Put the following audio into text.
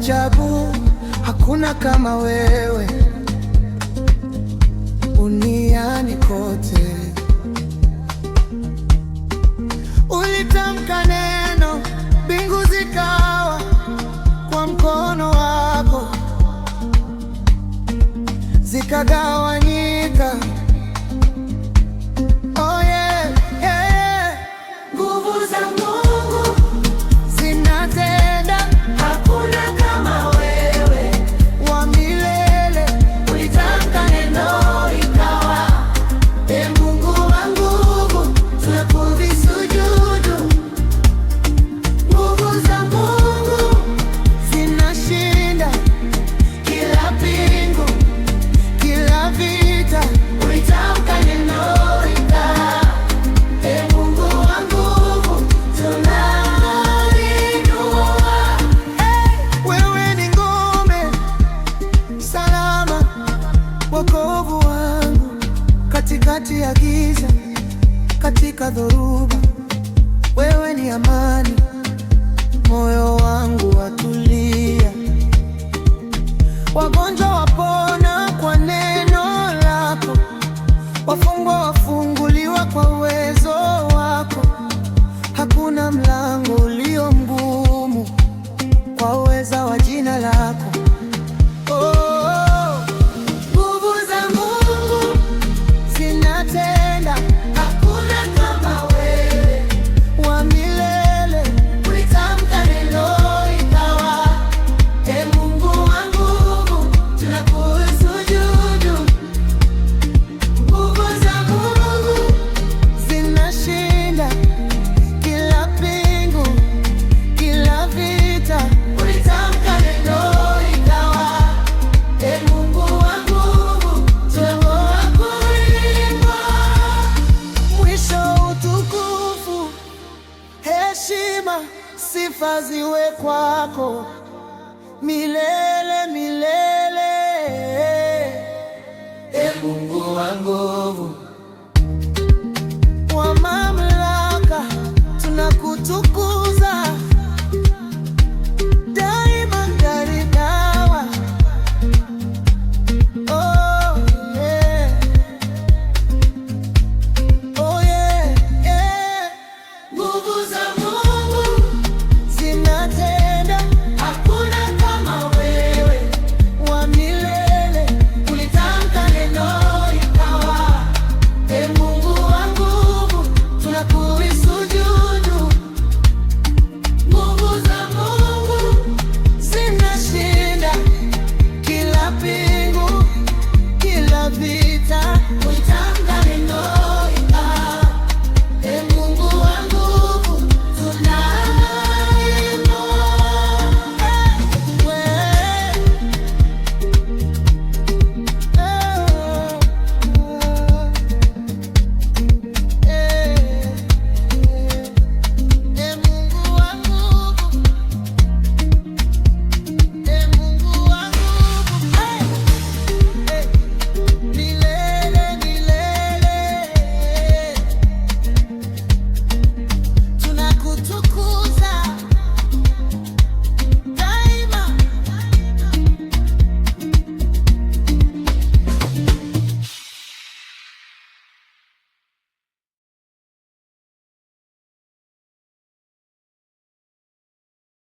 ajabu, hakuna kama wewe duniani kote. Ulitamka neno, mbingu zikawa, kwa mkono wako zikagawanyika. Oh yeah, yeah. Nguvu za Mungu zinatenda, hakuna kama wewe wa milele. Ulitamka neno ikawa, Ee Mungu wa nguvu, tunakuvisujudu. Nguvu za Mungu zinashinda kila pingu, kila vita. Ulitamka neno ikawa, Ee Mungu wa nguvu, tunainua. Wewe ni ngome salama, wokovu wangu katikati ya giza, katika dhoruba. Wewe ni amani, moyo wangu watulia. Wagonjwa wapona kwa neno lako, wafungwa wafunguliwa kwa uwezo wako. Hakuna mlango ulio mgumu kwa uweza wa jina lako. Nguvu za Mungu zinatenda, hakuna kama wewe wa milele. Ulitamka neno ikawa, Ee Mungu wa nguvu, tunakusujudu. Nguvu za Mungu zinashinda kila pingu, kila vita. Ulitamka neno ikawa, Ee Mungu wa nguvu, tunakuimba. Mwisho utukufu, heshima, sifa ziwe kwako milele milele. Ee Mungu wa nguvu